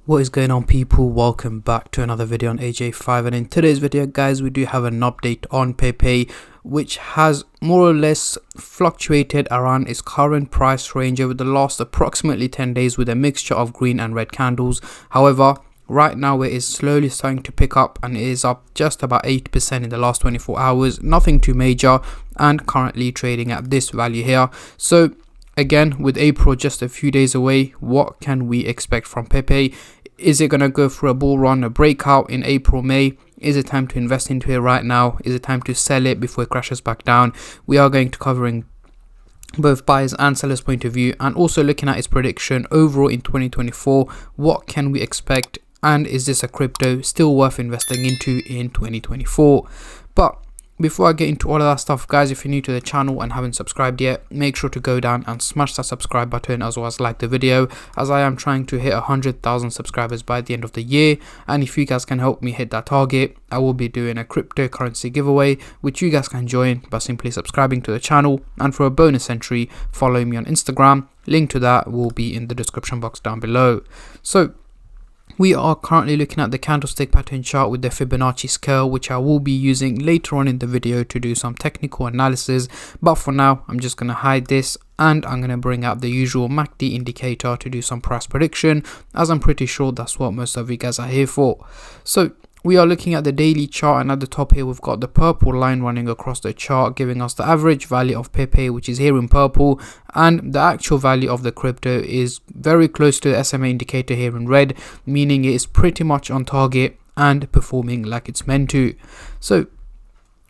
What is going on, people? Welcome back to another video on AJ5, and in today's video guys we do have an update on Pepe, which has more or less fluctuated around its current price range over the last approximately 10 days with a mixture of green and red candles. However, right now it is slowly starting to pick up and it is up just about 8% in the last 24 hours, nothing too major, and currently trading at this value here. So again, with April just a few days away, what can we expect from Pepe? Is it going to go for a bull run, a breakout in April, May? Is it time to invest into it right now? Is it time to sell it before it crashes back down? We are going to covering both buyers and sellers point of view, and also looking at its prediction overall in 2024. What can we expect, and is this a crypto still worth investing into in 2024? But before I get into all of that stuff guys, if you're new to the channel and haven't subscribed yet, make sure to go down and smash that subscribe button, as well as like the video, as I am trying to hit 100,000 subscribers by the end of the year. And if you guys can help me hit that target, I will be doing a cryptocurrency giveaway, which you guys can join by simply subscribing to the channel, and for a bonus entry, follow me on Instagram. Link to that will be in the description box down below. So we are currently looking at the candlestick pattern chart with the Fibonacci scale, which I will be using later on in the video to do some technical analysis. But for now, I'm just going to hide this and I'm going to bring out the usual MACD indicator to do some price prediction, as I'm pretty sure that's what most of you guys are here for. So we are looking at the daily chart, and at the top here we've got the purple line running across the chart, giving us the average value of Pepe, which is here in purple, and the actual value of the crypto is very close to the SMA indicator here in red, meaning it is pretty much on target and performing like it's meant to. So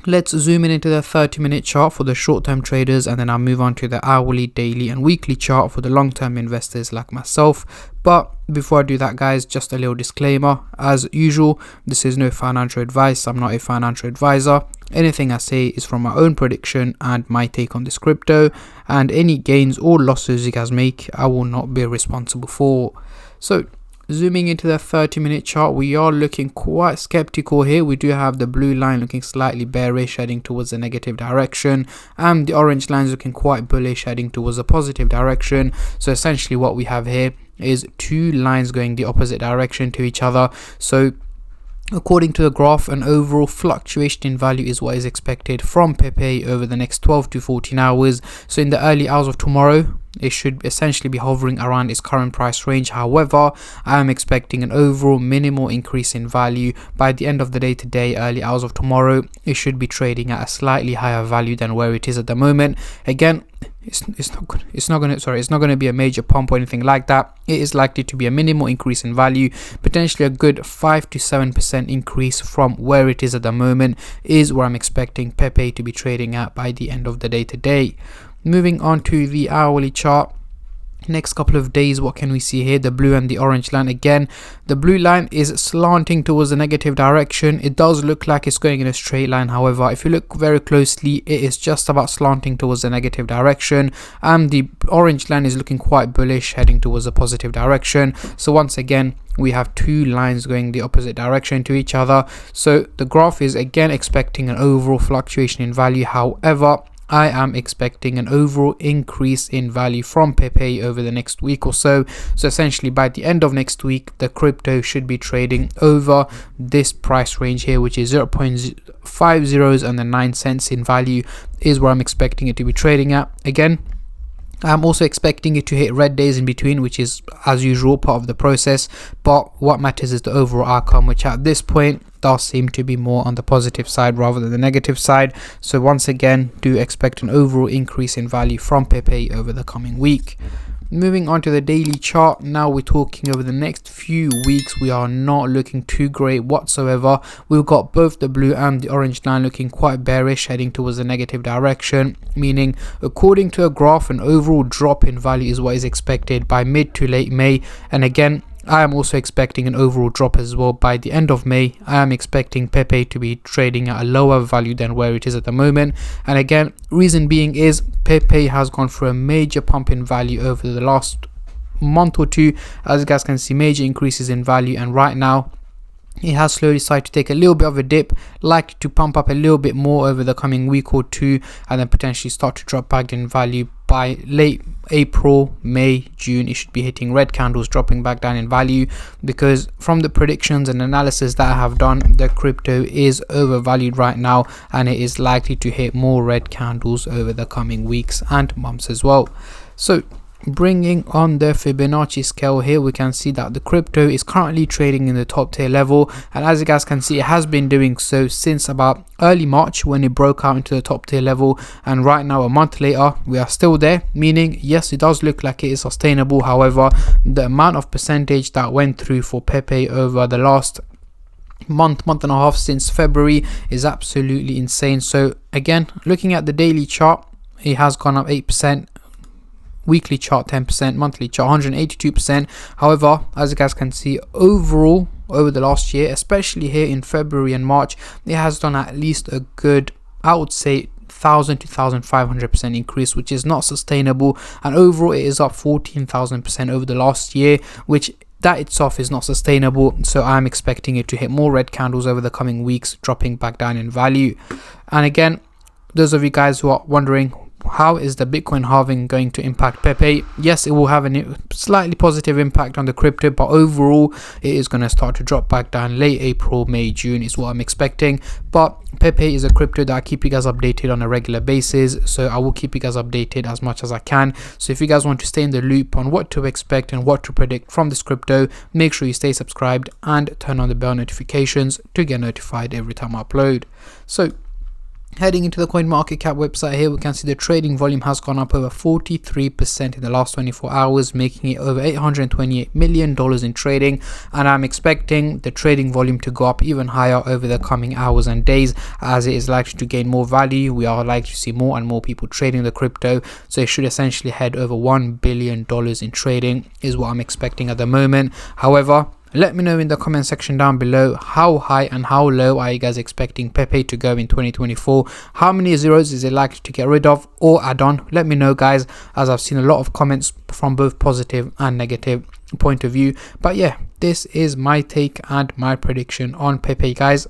let's zoom into the 30-minute chart for the short-term traders, and then I'll move on to the hourly, daily and weekly chart for the long-term investors like myself. But before I do that guys, just a little disclaimer. As usual, this is no financial advice. I'm not a financial advisor. Anything I say is from my own prediction and my take on this crypto, and any gains or losses you guys make, I will not be responsible for. So zooming into the 30-minute chart, we are looking quite skeptical here. We do have the blue line looking slightly bearish, heading towards the negative direction, and the orange line is looking quite bullish, heading towards a positive direction. So essentially what we have here is two lines going the opposite direction to each other. So according to the graph, an overall fluctuation in value is what is expected from Pepe over the next 12 to 14 hours. So in the early hours of tomorrow, it should essentially be hovering around its current price range. However, I am expecting an overall minimal increase in value by the end of the day today, early hours of tomorrow. It should be trading at a slightly higher value than where it is at the moment. Again, it's not going to be a major pump or anything like that. It is likely to be a minimal increase in value, potentially a good 5 to 7% increase from where it is at the moment is where I'm expecting Pepe to be trading at by the end of the day today. Moving on to the hourly chart. Next couple of days, what can we see here? The blue and the orange line. Again, the blue line is slanting towards the negative direction. It does look like it's going in a straight line. However, if you look very closely, it is just about slanting towards the negative direction, and the orange line is looking quite bullish, heading towards a positive direction. So once again, we have two lines going the opposite direction to each other. So the graph is again expecting an overall fluctuation in value. However, I am expecting an overall increase in value from Pepe over the next week or so. So essentially by the end of next week, the crypto should be trading over this price range here, which is 0.50 and 9 cents in value is where I'm expecting it to be trading at. Again, I'm also expecting it to hit red days in between, which is as usual part of the process, but what matters is the overall outcome, which at this point does seem to be more on the positive side rather than the negative side. So once again, do expect an overall increase in value from Pepe over the coming week. Moving on to the daily chart, now we're talking over the next few weeks. We are not looking too great whatsoever. We've got both the blue and the orange line looking quite bearish, heading towards the negative direction, meaning according to a graph, an overall drop in value is what is expected by mid to late May. And again, I am also expecting an overall drop as well by the end of May. I am expecting Pepe to be trading at a lower value than where it is at the moment. And again, reason being is Pepe has gone through a major pump in value over the last month or two. As you guys can see, major increases in value, and right now it has slowly started to take a little bit of a dip, likely to pump up a little bit more over the coming week or two, and then potentially start to drop back in value by late April, May, June, it should be hitting red candles, dropping back down in value, because from the predictions and analysis that I have done, the crypto is overvalued right now, and it is likely to hit more red candles over the coming weeks and months as well. So bringing on the Fibonacci scale here, we can see that the crypto is currently trading in the top tier level, and as you guys can see, it has been doing so since about early March when it broke out into the top tier level, and right now a month later we are still there, meaning yes, it does look like it is sustainable. However, the amount of percentage that went through for Pepe over the last month and a half since February is absolutely insane. So again, looking at the daily chart, it has gone up 8%, weekly chart 10%, monthly chart 182%. However, as you guys can see, overall over the last year, especially here in February and March, it has done at least a good, I would say, 1,000 to 1,500% increase, which is not sustainable. And overall it is up 14,000% over the last year, which that itself is not sustainable. So I'm expecting it to hit more red candles over the coming weeks, dropping back down in value. And again, those of you guys who are wondering, how is the Bitcoin halving going to impact Pepe? Yes, it will have a slightly positive impact on the crypto, but overall it is going to start to drop back down late April, May, June is what I'm expecting. But Pepe is a crypto that I keep you guys updated on a regular basis, so I will keep you guys updated as much as I can. So if you guys want to stay in the loop on what to expect and what to predict from this crypto, make sure you stay subscribed and turn on the bell notifications to get notified every time I upload. So heading into the CoinMarketCap website here, we can see the trading volume has gone up over 43% in the last 24 hours, making it over $828 million in trading. And I'm expecting the trading volume to go up even higher over the coming hours and days, as it is likely to gain more value. We are likely to see more and more people trading the crypto. So it should essentially head over $1 billion in trading is what I'm expecting at the moment. However, let me know in the comment section down below, how high and how low are you guys expecting Pepe to go in 2024? How many zeros is it likely to get rid of or add on? Let me know, guys, as I've seen a lot of comments from both positive and negative point of view. But yeah, this is my take and my prediction on Pepe, guys.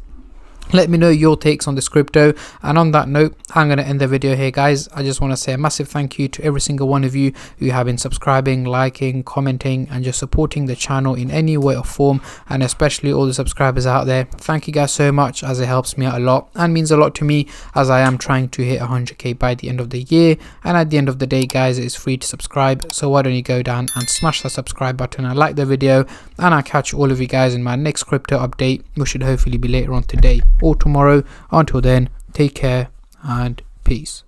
Let me know your takes on this crypto. And on that note, I'm going to end the video here, guys. I just want to say a massive thank you to every single one of you who have been subscribing, liking, commenting, and just supporting the channel in any way or form, and especially all the subscribers out there. Thank you guys so much, as it helps me out a lot and means a lot to me, as I am trying to hit 100k by the end of the year. And at the end of the day, guys, it's free to subscribe, so why don't you go down and smash that subscribe button and like the video, and I'll catch all of you guys in my next crypto update, which should hopefully be later on today or tomorrow. Until then, take care and peace.